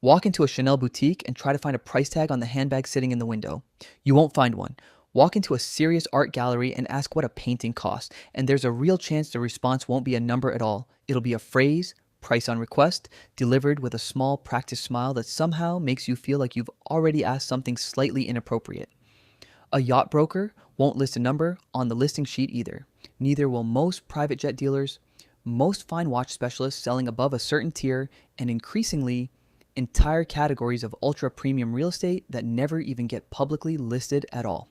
Walk into a Chanel boutique and try to find a price tag on the handbag sitting in the window. You won't find one. Walk into a serious art gallery and ask what a painting costs, and there's a real chance the response won't be a number at all. It'll be a phrase, price on request, delivered with a small practiced smile that somehow makes you feel like you've already asked something slightly inappropriate. A yacht broker won't list a number on the listing sheet either. Neither will most private jet dealers, most fine watch specialists selling above a certain tier, and increasingly, entire categories of ultra premium real estate that never even get publicly listed at all.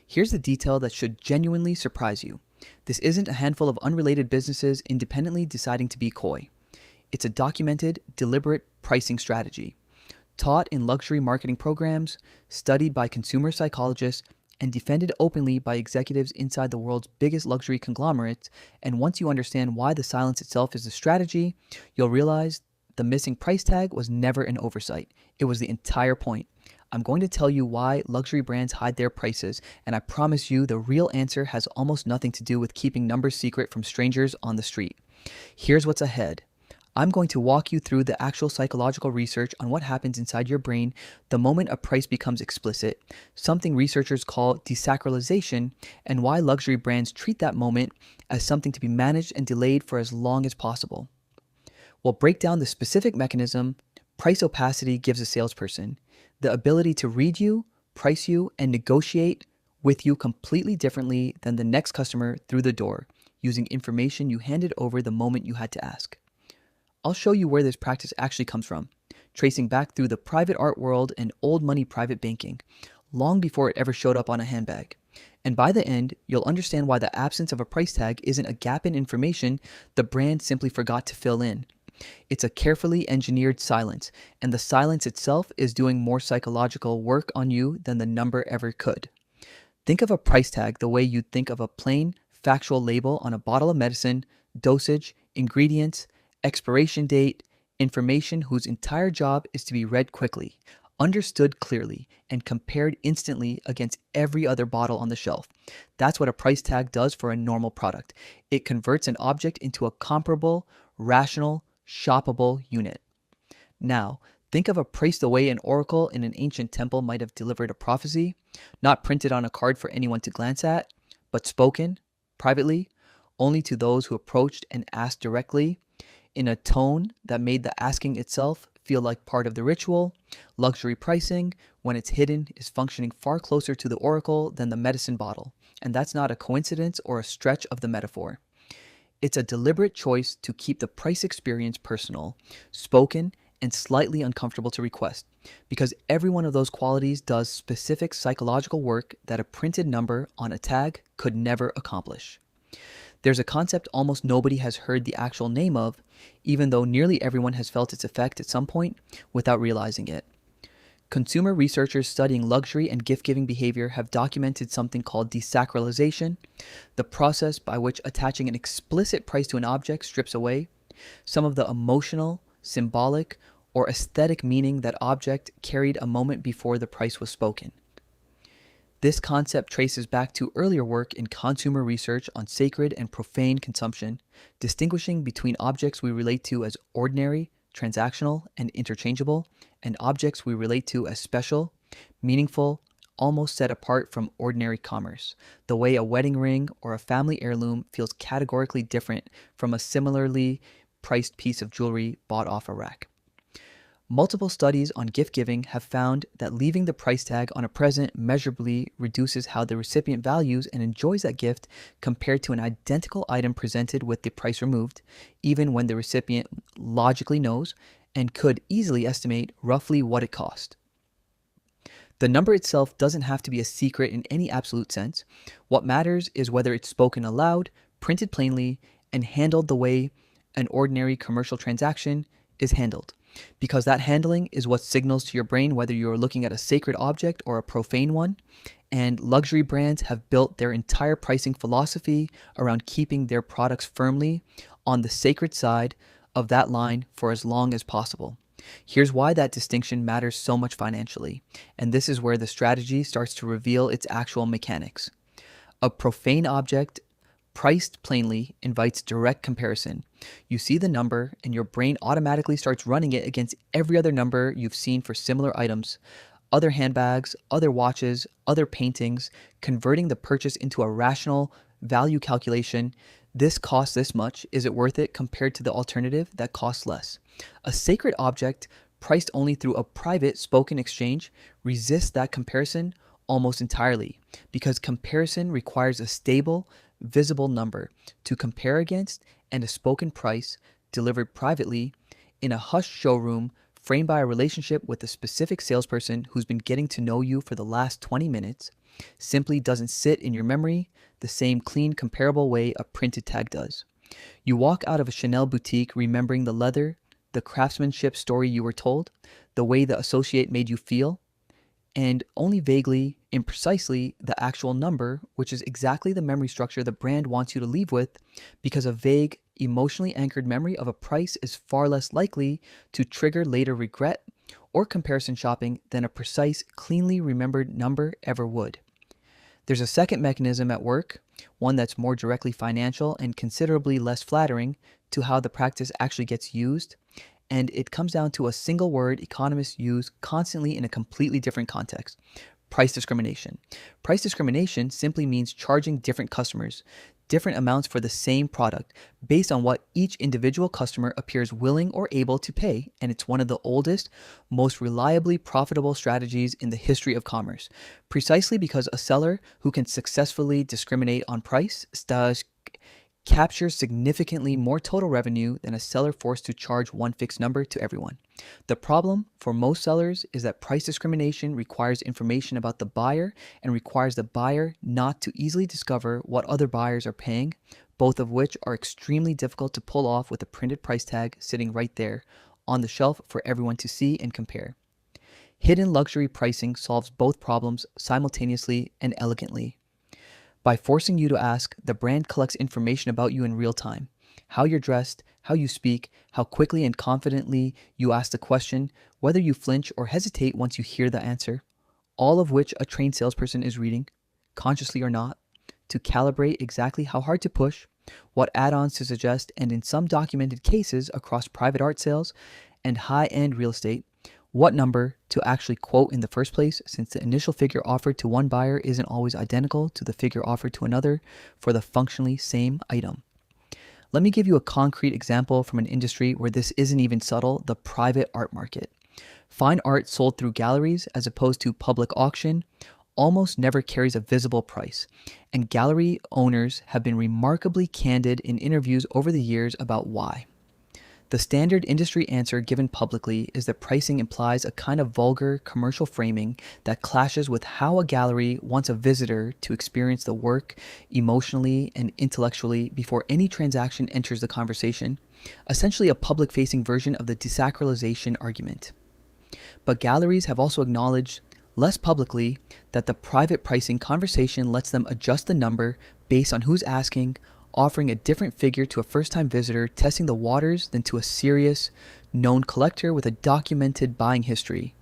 Here's the detail that should genuinely surprise you. This isn't a handful of unrelated businesses independently deciding to be coy. It's a documented, deliberate pricing strategy, taught in luxury marketing programs, studied by consumer psychologists, and defended openly by executives inside the world's biggest luxury conglomerates. And once you understand why the silence itself is a strategy, you'll realize the missing price tag was never an oversight. It was the entire point. I'm going to tell you why luxury brands hide their prices, and I promise you the real answer has almost nothing to do with keeping numbers secret from strangers on the street. Here's what's ahead. I'm going to walk you through the actual psychological research on what happens inside your brain the moment a price becomes explicit, something researchers call desacralization, and why luxury brands treat that moment as something to be managed and delayed for as long as possible. We'll break down the specific mechanism price opacity gives a salesperson, the ability to read you, price you, and negotiate with you completely differently than the next customer through the door, using information you handed over the moment you had to ask. I'll show you where this practice actually comes from, tracing back through the private art world and old money private banking, long before it ever showed up on a handbag. And by the end, you'll understand why the absence of a price tag isn't a gap in information the brand simply forgot to fill in. It's a carefully engineered silence, and the silence itself is doing more psychological work on you than the number ever could. Think of a price tag the way you'd think of a plain, factual label on a bottle of medicine, dosage, ingredients, expiration date, information whose entire job is to be read quickly, understood clearly, and compared instantly against every other bottle on the shelf. That's what a price tag does for a normal product. It converts an object into a comparable, rational, shoppable unit. Now, think of a price the way an oracle in an ancient temple might have delivered a prophecy, not printed on a card for anyone to glance at, but spoken, privately, only to those who approached and asked directly, in a tone that made the asking itself feel like part of the ritual. Luxury pricing, when it's hidden, is functioning far closer to the oracle than the medicine bottle, and that's not a coincidence or a stretch of the metaphor. It's a deliberate choice to keep the price experience personal, spoken, and slightly uncomfortable to request, because every one of those qualities does specific psychological work that a printed number on a tag could never accomplish. There's a concept almost nobody has heard the actual name of, even though nearly everyone has felt its effect at some point without realizing it. Consumer researchers studying luxury and gift-giving behavior have documented something called desacralization, the process by which attaching an explicit price to an object strips away some of the emotional, symbolic, or aesthetic meaning that object carried a moment before the price was spoken. This concept traces back to earlier work in consumer research on sacred and profane consumption, distinguishing between objects we relate to as ordinary, transactional, and interchangeable, and objects we relate to as special, meaningful, almost set apart from ordinary commerce, the way a wedding ring or a family heirloom feels categorically different from a similarly priced piece of jewelry bought off a rack. Multiple studies on gift giving have found that leaving the price tag on a present measurably reduces how the recipient values and enjoys that gift compared to an identical item presented with the price removed, even when the recipient logically knows and could easily estimate roughly what it cost. The number itself doesn't have to be a secret in any absolute sense. What matters is whether it's spoken aloud, printed plainly, and handled the way an ordinary commercial transaction is handled. Because that handling is what signals to your brain whether you're looking at a sacred object or a profane one, and luxury brands have built their entire pricing philosophy around keeping their products firmly on the sacred side of that line for as long as possible. Here's why that distinction matters so much financially, and this is where the strategy starts to reveal its actual mechanics. A profane object Priced plainly invites direct comparison. You see the number, and your brain automatically starts running it against every other number you've seen for similar items, other handbags, other watches, other paintings, converting the purchase into a rational value calculation. This costs this much. Is it worth it compared to the alternative that costs less? A sacred object priced only through a private spoken exchange resists that comparison almost entirely, because comparison requires a stable, visible number to compare against, and a spoken price delivered privately in a hushed showroom framed by a relationship with a specific salesperson who's been getting to know you for the last 20 minutes simply doesn't sit in your memory the same clean, comparable way a printed tag does. You walk out of a Chanel boutique remembering the leather, the craftsmanship story you were told, the way the associate made you feel, and only vaguely, imprecisely, the actual number, which is exactly the memory structure the brand wants you to leave with, because a vague, emotionally anchored memory of a price is far less likely to trigger later regret or comparison shopping than a precise, cleanly remembered number ever would. There's a second mechanism at work, one that's more directly financial and considerably less flattering to how the practice actually gets used, and it comes down to a single word economists use constantly in a completely different context: price discrimination. Price discrimination simply means charging different customers different amounts for the same product based on what each individual customer appears willing or able to pay, and it's one of the oldest, most reliably profitable strategies in the history of commerce, precisely because a seller who can successfully discriminate on price captures significantly more total revenue than a seller forced to charge one fixed number to everyone. The problem for most sellers is that price discrimination requires information about the buyer and requires the buyer not to easily discover what other buyers are paying, both of which are extremely difficult to pull off with a printed price tag sitting right there on the shelf for everyone to see and compare. Hidden luxury pricing solves both problems simultaneously and elegantly. By forcing you to ask, the brand collects information about you in real time: how you're dressed, how you speak, how quickly and confidently you ask the question, whether you flinch or hesitate once you hear the answer, all of which a trained salesperson is reading, consciously or not, to calibrate exactly how hard to push, what add-ons to suggest, and in some documented cases across private art sales and high-end real estate, what number to actually quote in the first place, since the initial figure offered to one buyer isn't always identical to the figure offered to another for the functionally same item. Let me give you a concrete example from an industry where this isn't even subtle: the private art market. Fine art sold through galleries as opposed to public auction almost never carries a visible price, and gallery owners have been remarkably candid in interviews over the years about why. The standard industry answer given publicly is that pricing implies a kind of vulgar commercial framing that clashes with how a gallery wants a visitor to experience the work emotionally and intellectually before any transaction enters the conversation, essentially a public-facing version of the desacralization argument. But galleries have also acknowledged, less publicly, that the private pricing conversation lets them adjust the number based on who's asking, offering a different figure to a first-time visitor testing the waters than to a serious, known collector with a documented buying history,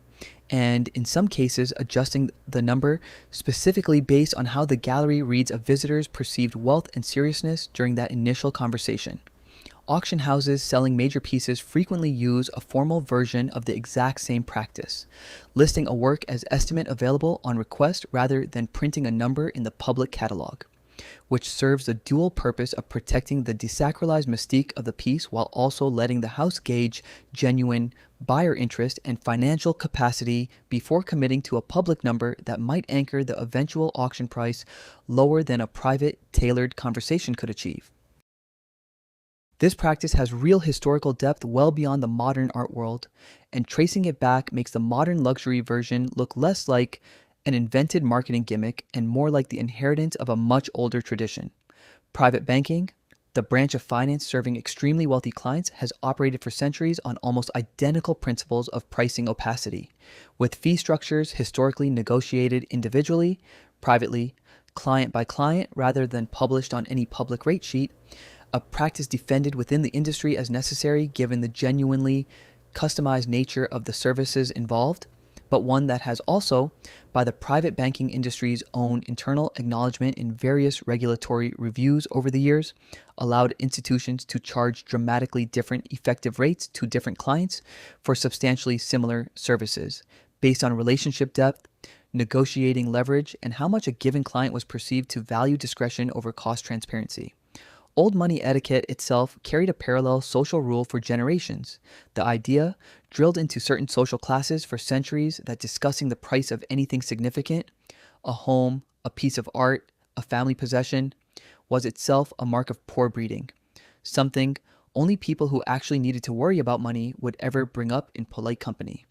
and in some cases adjusting the number specifically based on how the gallery reads a visitor's perceived wealth and seriousness during that initial conversation. Auction houses selling major pieces frequently use a formal version of the exact same practice, listing a work as estimate available on request rather than printing a number in the public catalog, which serves the dual purpose of protecting the desacralized mystique of the piece while also letting the house gauge genuine buyer interest and financial capacity before committing to a public number that might anchor the eventual auction price lower than a private, tailored conversation could achieve. This practice has real historical depth well beyond the modern art world, and tracing it back makes the modern luxury version look less like an invented marketing gimmick and more like the inheritance of a much older tradition. Private banking, the branch of finance serving extremely wealthy clients, has operated for centuries on almost identical principles of pricing opacity, with fee structures historically negotiated individually, privately, client by client, rather than published on any public rate sheet, a practice defended within the industry as necessary given the genuinely customized nature of the services involved, but one that has also, by the private banking industry's own internal acknowledgement in various regulatory reviews over the years, allowed institutions to charge dramatically different effective rates to different clients for substantially similar services, based on relationship depth, negotiating leverage, and how much a given client was perceived to value discretion over cost transparency. Old money etiquette itself carried a parallel social rule for generations. The idea, drilled into certain social classes for centuries, that discussing the price of anything significant, a home, a piece of art, a family possession, was itself a mark of poor breeding, something only people who actually needed to worry about money would ever bring up in polite company.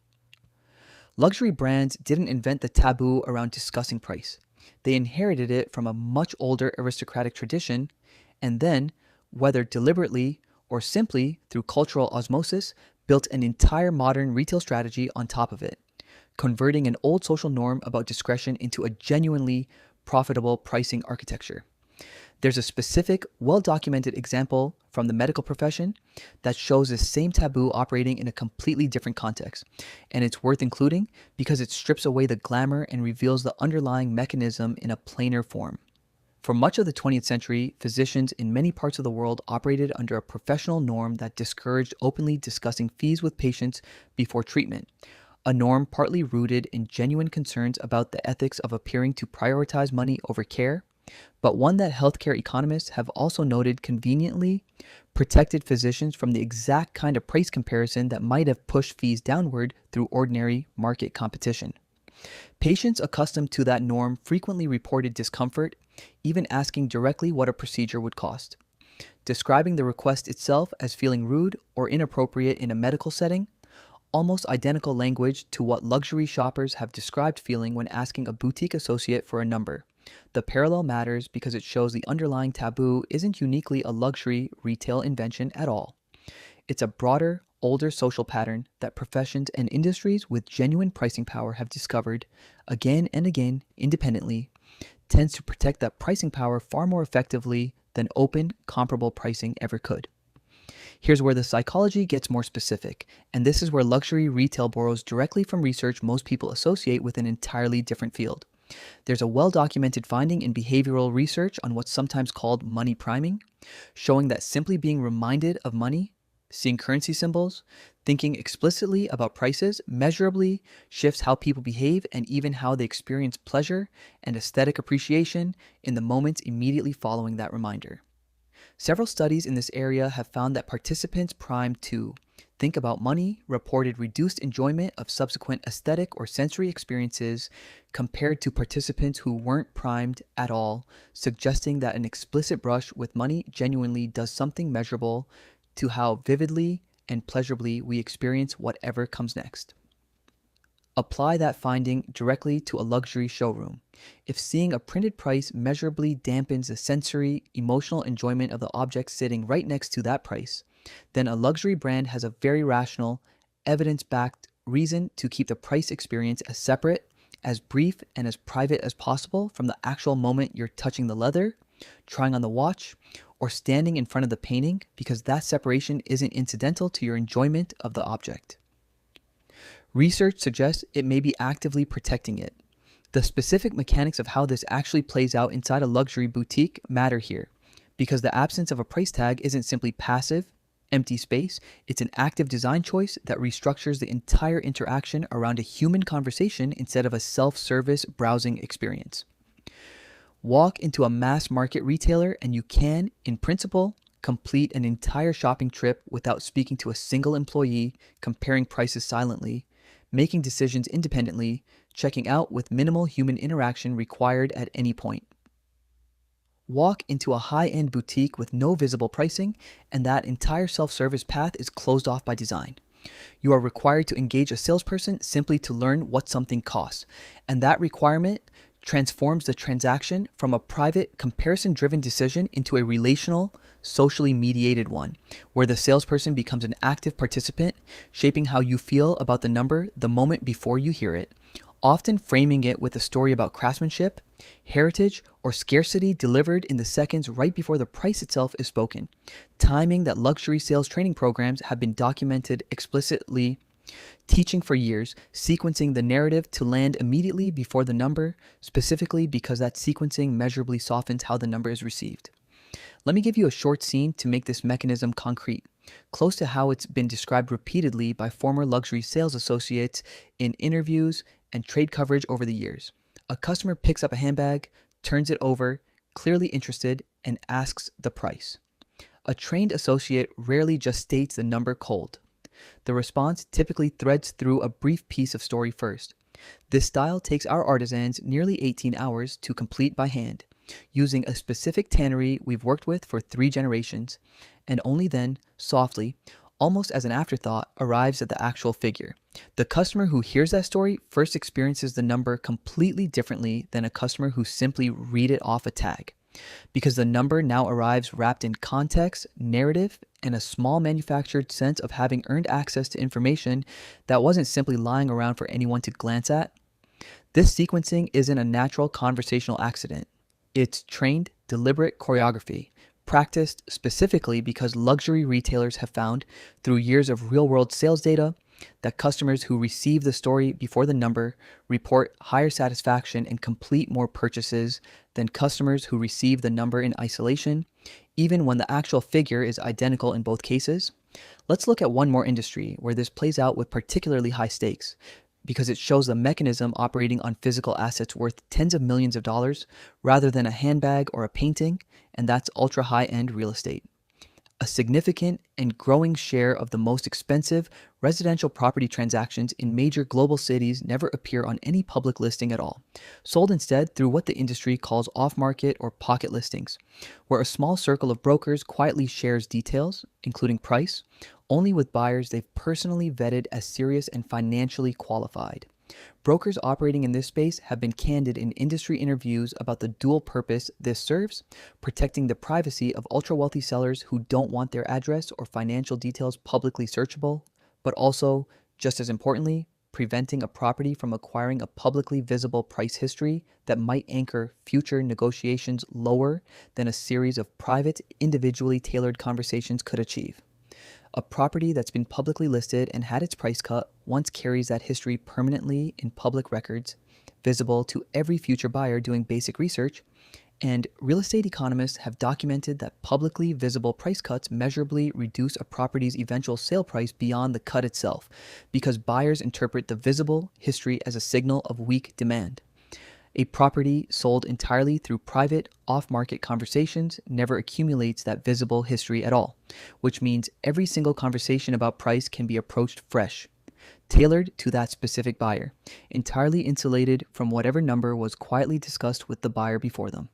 Luxury brands didn't invent the taboo around discussing price. They inherited it from a much older aristocratic tradition, and then, whether deliberately or simply through cultural osmosis, built an entire modern retail strategy on top of it, converting an old social norm about discretion into a genuinely profitable pricing architecture. There's a specific, well-documented example from the medical profession that shows this same taboo operating in a completely different context, and it's worth including because it strips away the glamour and reveals the underlying mechanism in a plainer form. For much of the 20th century, physicians in many parts of the world operated under a professional norm that discouraged openly discussing fees with patients before treatment, a norm partly rooted in genuine concerns about the ethics of appearing to prioritize money over care, but one that healthcare economists have also noted conveniently protected physicians from the exact kind of price comparison that might have pushed fees downward through ordinary market competition. Patients accustomed to that norm frequently reported discomfort, even asking directly what a procedure would cost. Describing the request itself as feeling rude or inappropriate in a medical setting, almost identical language to what luxury shoppers have described feeling when asking a boutique associate for a number. The parallel matters because it shows the underlying taboo isn't uniquely a luxury retail invention at all. It's a broader, older social pattern that professions and industries with genuine pricing power have discovered, again and again, independently, tends to protect that pricing power far more effectively than open, comparable pricing ever could. Here's where the psychology gets more specific, and this is where luxury retail borrows directly from research most people associate with an entirely different field. There's a well-documented finding in behavioral research on what's sometimes called money priming, showing that simply being reminded of money, seeing currency symbols, thinking explicitly about prices measurably shifts how people behave and even how they experience pleasure and aesthetic appreciation in the moments immediately following that reminder. Several studies in this area have found that participants primed to think about money reported reduced enjoyment of subsequent aesthetic or sensory experiences compared to participants who weren't primed at all, suggesting that an explicit brush with money genuinely does something measurable to how vividly and pleasurably we experience whatever comes next. Apply that finding directly to a luxury showroom. If seeing a printed price measurably dampens the sensory, emotional enjoyment of the object sitting right next to that price, then a luxury brand has a very rational, evidence-backed reason to keep the price experience as separate, as brief, and as private as possible from the actual moment you're touching the leather, trying on the watch, or standing in front of the painting, because that separation isn't incidental to your enjoyment of the object. Research suggests it may be actively protecting it. The specific mechanics of how this actually plays out inside a luxury boutique matter here, because the absence of a price tag isn't simply passive, empty space, it's an active design choice that restructures the entire interaction around a human conversation instead of a self-service browsing experience. Walk into a mass market retailer and you can, in principle, complete an entire shopping trip without speaking to a single employee, comparing prices silently, making decisions independently, checking out with minimal human interaction required at any point. Walk into a high-end boutique with no visible pricing, and that entire self-service path is closed off by design. You are required to engage a salesperson simply to learn what something costs, and that requirement transforms the transaction from a private, comparison-driven decision into a relational, socially mediated one, where the salesperson becomes an active participant, shaping how you feel about the number the moment before you hear it, often framing it with a story about craftsmanship, heritage, or scarcity delivered in the seconds right before the price itself is spoken, timing that luxury sales training programs have been documented explicitly Teaching for years, sequencing the narrative to land immediately before the number, specifically because that sequencing measurably softens how the number is received. Let me give you a short scene to make this mechanism concrete, close to how it's been described repeatedly by former luxury sales associates in interviews and trade coverage over the years. A customer picks up a handbag, turns it over, clearly interested, and asks the price. A trained associate rarely just states the number cold. The response typically threads through a brief piece of story first. This style takes our artisans nearly 18 hours to complete by hand, using a specific tannery we've worked with for 3 generations, and only then, softly, almost as an afterthought, arrives at the actual figure. The customer who hears that story first experiences the number completely differently than a customer who simply read it off a tag, because the number now arrives wrapped in context, narrative, and a small manufactured sense of having earned access to information that wasn't simply lying around for anyone to glance at. This sequencing isn't a natural conversational accident. It's trained, deliberate choreography, practiced specifically because luxury retailers have found, through years of real-world sales data, that customers who receive the story before the number report higher satisfaction and complete more purchases than customers who receive the number in isolation, even when the actual figure is identical in both cases. Let's look at one more industry where this plays out with particularly high stakes, because it shows the mechanism operating on physical assets worth tens of millions of dollars rather than a handbag or a painting, and that's ultra high-end real estate. A significant and growing share of the most expensive residential property transactions in major global cities never appear on any public listing at all, sold instead through what the industry calls off-market or pocket listings, where a small circle of brokers quietly shares details, including price, only with buyers they've personally vetted as serious and financially qualified. Brokers operating in this space have been candid in industry interviews about the dual purpose this serves: protecting the privacy of ultra-wealthy sellers who don't want their address or financial details publicly searchable, but also, just as importantly, preventing a property from acquiring a publicly visible price history that might anchor future negotiations lower than a series of private, individually tailored conversations could achieve. A property that's been publicly listed and had its price cut once carries that history permanently in public records, visible to every future buyer doing basic research, and real estate economists have documented that publicly visible price cuts measurably reduce a property's eventual sale price beyond the cut itself, because buyers interpret the visible history as a signal of weak demand. A property sold entirely through private, off-market conversations never accumulates that visible history at all, which means every single conversation about price can be approached fresh, tailored to that specific buyer, entirely insulated from whatever number was quietly discussed with the buyer before them.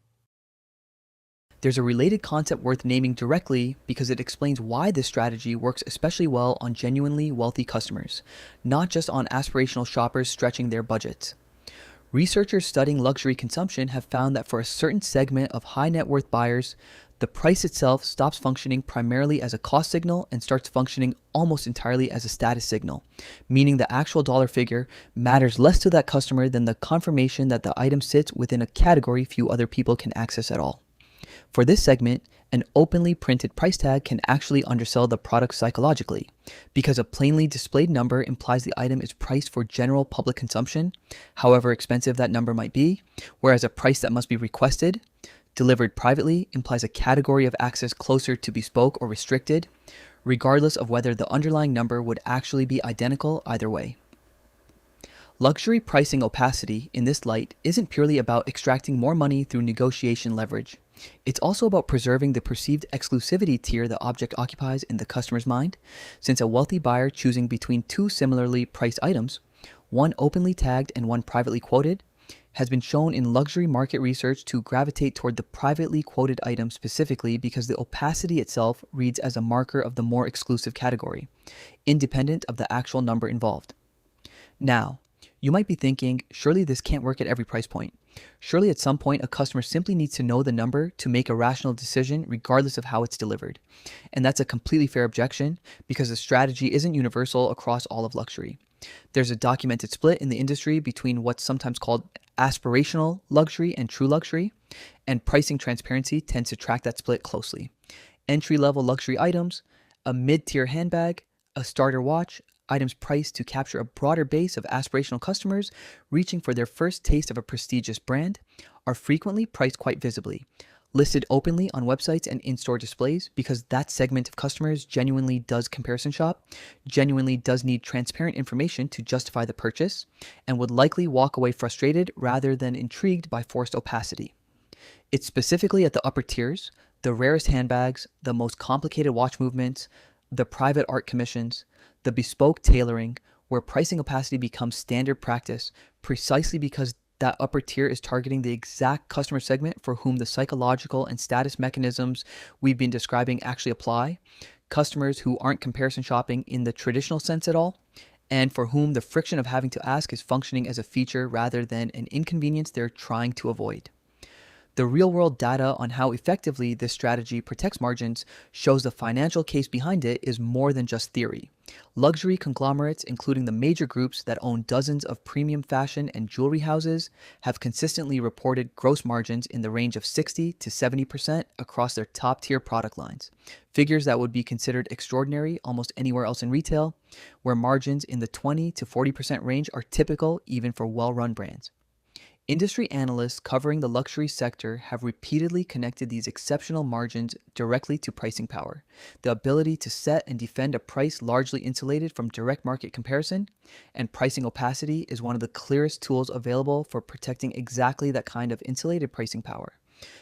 There's a related concept worth naming directly because it explains why this strategy works especially well on genuinely wealthy customers, not just on aspirational shoppers stretching their budgets. Researchers studying luxury consumption have found that for a certain segment of high net worth buyers, the price itself stops functioning primarily as a cost signal and starts functioning almost entirely as a status signal, meaning the actual dollar figure matters less to that customer than the confirmation that the item sits within a category few other people can access at all. For this segment, an openly printed price tag can actually undersell the product psychologically, because a plainly displayed number implies the item is priced for general public consumption, however expensive that number might be, whereas a price that must be requested, delivered privately, implies a category of access closer to bespoke or restricted, regardless of whether the underlying number would actually be identical either way. Luxury pricing opacity in this light isn't purely about extracting more money through negotiation leverage. It's also about preserving the perceived exclusivity tier the object occupies in the customer's mind, since a wealthy buyer choosing between two similarly priced items, one openly tagged and one privately quoted, has been shown in luxury market research to gravitate toward the privately quoted item specifically because the opacity itself reads as a marker of the more exclusive category, independent of the actual number involved. Now, you might be thinking, surely this can't work at every price point. Surely at some point a customer simply needs to know the number to make a rational decision regardless of how it's delivered. And that's a completely fair objection because the strategy isn't universal across all of luxury. There's a documented split in the industry between what's sometimes called aspirational luxury and true luxury, and pricing transparency tends to track that split closely. Entry-level luxury items, a mid-tier handbag, a starter watch, items priced to capture a broader base of aspirational customers reaching for their first taste of a prestigious brand, are frequently priced quite visibly, listed openly on websites and in-store displays because that segment of customers genuinely does comparison shop, genuinely does need transparent information to justify the purchase, and would likely walk away frustrated rather than intrigued by forced opacity. It's specifically at the upper tiers, the rarest handbags, the most complicated watch movements, the private art commissions, the bespoke tailoring, where pricing opacity becomes standard practice precisely because that upper tier is targeting the exact customer segment for whom the psychological and status mechanisms we've been describing actually apply, customers who aren't comparison shopping in the traditional sense at all, and for whom the friction of having to ask is functioning as a feature rather than an inconvenience they're trying to avoid. The real-world data on how effectively this strategy protects margins shows the financial case behind it is more than just theory. Luxury conglomerates, including the major groups that own dozens of premium fashion and jewelry houses, have consistently reported gross margins in the range of 60 to 70% across their top-tier product lines, figures that would be considered extraordinary almost anywhere else in retail, where margins in the 20 to 40% range are typical even for well-run brands. Industry analysts covering the luxury sector have repeatedly connected these exceptional margins directly to pricing power, the ability to set and defend a price largely insulated from direct market comparison, and pricing opacity is one of the clearest tools available for protecting exactly that kind of insulated pricing power.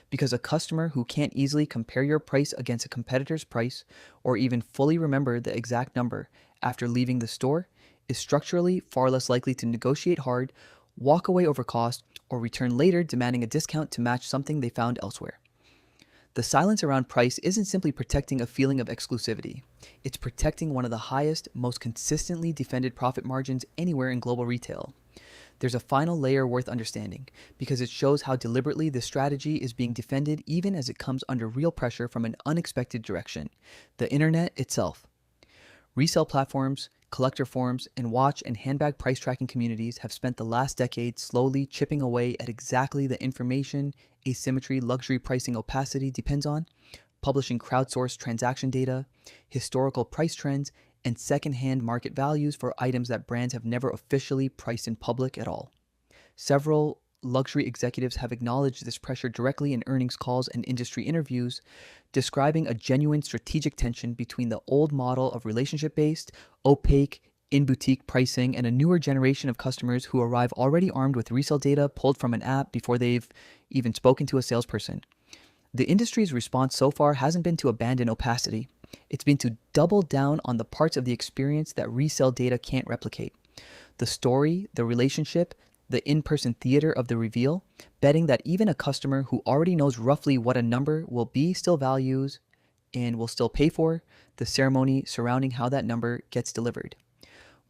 Because a customer who can't easily compare your price against a competitor's price or even fully remember the exact number after leaving the store is structurally far less likely to negotiate hard, walk away over cost, or return later demanding a discount to match something they found elsewhere. The silence around price isn't simply protecting a feeling of exclusivity. It's protecting one of the highest, most consistently defended profit margins anywhere in global retail. There's a final layer worth understanding, because it shows how deliberately this strategy is being defended even as it comes under real pressure from an unexpected direction: the internet itself. Resale platforms, collector forums, and watch and handbag price tracking communities have spent the last decade slowly chipping away at exactly the information asymmetry luxury pricing opacity depends on, publishing crowdsourced transaction data, historical price trends, and second-hand market values for items that brands have never officially priced in public at all. Several luxury executives have acknowledged this pressure directly in earnings calls and industry interviews, describing a genuine strategic tension between the old model of relationship-based, opaque, in-boutique pricing and a newer generation of customers who arrive already armed with resale data pulled from an app before they've even spoken to a salesperson. The industry's response so far hasn't been to abandon opacity. It's been to double down on the parts of the experience that resale data can't replicate. The story, the relationship, the in-person theater of the reveal, betting that even a customer who already knows roughly what a number will be still values and will still pay for the ceremony surrounding how that number gets delivered.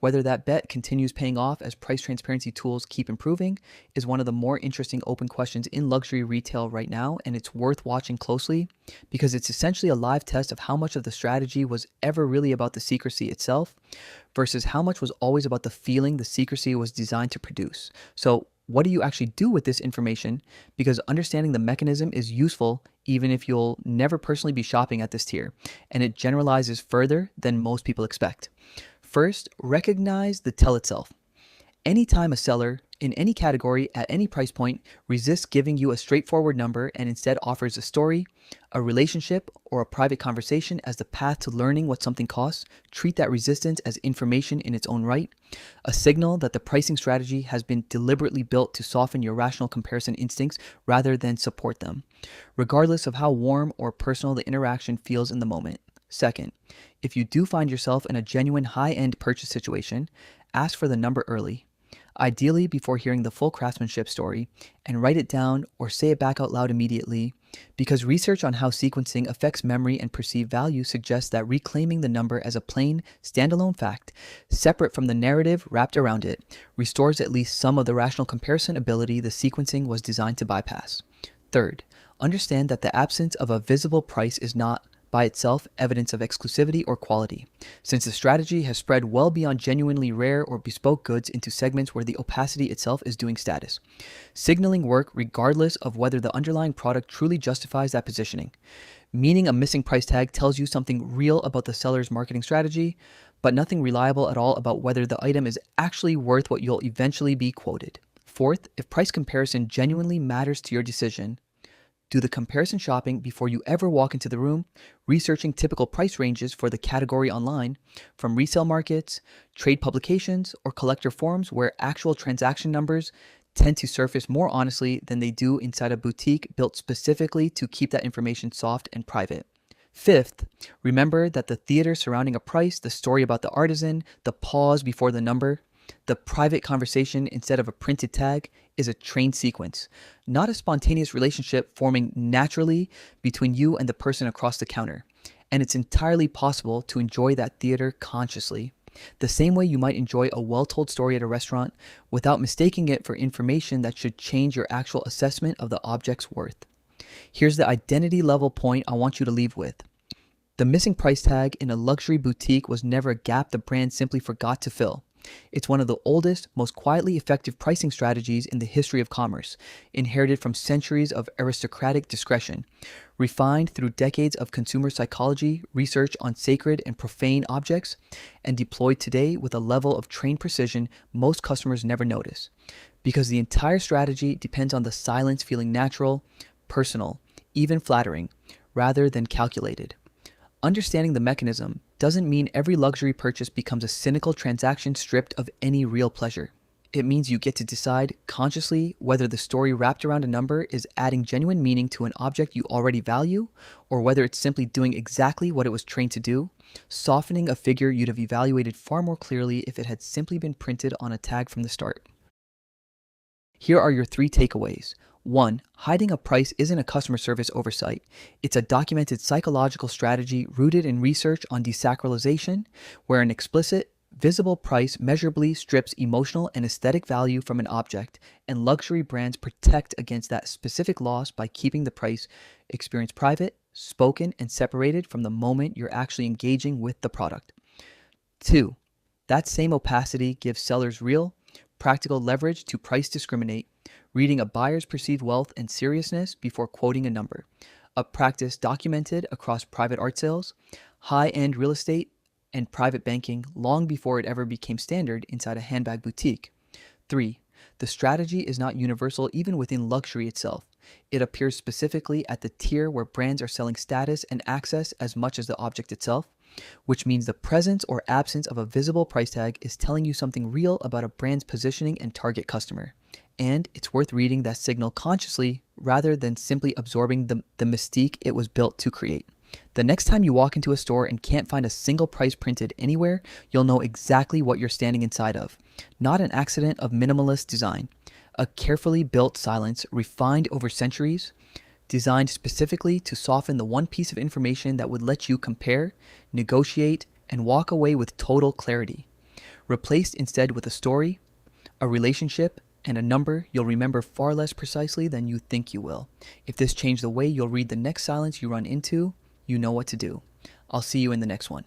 Whether that bet continues paying off as price transparency tools keep improving is one of the more interesting open questions in luxury retail right now, and it's worth watching closely because it's essentially a live test of how much of the strategy was ever really about the secrecy itself versus how much was always about the feeling the secrecy was designed to produce. So what do you actually do with this information? Because understanding the mechanism is useful even if you'll never personally be shopping at this tier, and it generalizes further than most people expect. First, recognize the tell itself. Anytime a seller in any category at any price point resists giving you a straightforward number and instead offers a story, a relationship, or a private conversation as the path to learning what something costs, treat that resistance as information in its own right, a signal that the pricing strategy has been deliberately built to soften your rational comparison instincts rather than support them, regardless of how warm or personal the interaction feels in the moment. Second, if you do find yourself in a genuine high-end purchase situation, ask for the number early, ideally before hearing the full craftsmanship story, and write it down or say it back out loud immediately, because research on how sequencing affects memory and perceived value suggests that reclaiming the number as a plain, standalone fact, separate from the narrative wrapped around it, restores at least some of the rational comparison ability the sequencing was designed to bypass. Third, understand that the absence of a visible price is not by itself evidence of exclusivity or quality, since the strategy has spread well beyond genuinely rare or bespoke goods into segments where the opacity itself is doing status, signaling work regardless of whether the underlying product truly justifies that positioning. Meaning a missing price tag tells you something real about the seller's marketing strategy, but nothing reliable at all about whether the item is actually worth what you'll eventually be quoted. Fourth, if price comparison genuinely matters to your decision, do the comparison shopping before you ever walk into the room, researching typical price ranges for the category online, from resale markets, trade publications, or collector forums where actual transaction numbers tend to surface more honestly than they do inside a boutique built specifically to keep that information soft and private. Fifth, remember that the theater surrounding a price, the story about the artisan, the pause before the number, the private conversation instead of a printed tag is a trained sequence, not a spontaneous relationship forming naturally between you and the person across the counter. And it's entirely possible to enjoy that theater consciously, the same way you might enjoy a well-told story at a restaurant without mistaking it for information that should change your actual assessment of the object's worth. Here's the identity level point I want you to leave with. The missing price tag in a luxury boutique was never a gap the brand simply forgot to fill. It's one of the oldest, most quietly effective pricing strategies in the history of commerce, inherited from centuries of aristocratic discretion, refined through decades of consumer psychology, research on sacred and profane objects, and deployed today with a level of trained precision most customers never notice. Because the entire strategy depends on the silence feeling natural, personal, even flattering, rather than calculated. Understanding the mechanism doesn't mean every luxury purchase becomes a cynical transaction stripped of any real pleasure. It means you get to decide consciously whether the story wrapped around a number is adding genuine meaning to an object you already value, or whether it's simply doing exactly what it was trained to do, softening a figure you'd have evaluated far more clearly if it had simply been printed on a tag from the start. Here are your 3 takeaways. 1. Hiding a price isn't a customer service oversight. It's a documented psychological strategy rooted in research on desacralization, where an explicit, visible price measurably strips emotional and aesthetic value from an object, and luxury brands protect against that specific loss by keeping the price experience private, spoken, and separated from the moment you're actually engaging with the product. 2. That same opacity gives sellers real, practical leverage to price discriminate, reading a buyer's perceived wealth and seriousness before quoting a number, a practice documented across private art sales, high-end real estate, and private banking long before it ever became standard inside a handbag boutique. 3. The strategy is not universal even within luxury itself. It appears specifically at the tier where brands are selling status and access as much as the object itself, which means the presence or absence of a visible price tag is telling you something real about a brand's positioning and target customer. And it's worth reading that signal consciously rather than simply absorbing the mystique it was built to create. The next time you walk into a store and can't find a single price printed anywhere, you'll know exactly what you're standing inside of. Not an accident of minimalist design. A carefully built silence refined over centuries, designed specifically to soften the one piece of information that would let you compare, negotiate, and walk away with total clarity. Replaced instead with a story, a relationship, and a number you'll remember far less precisely than you think you will. If this changed the way you'll read the next silence you run into, you know what to do. I'll see you in the next one.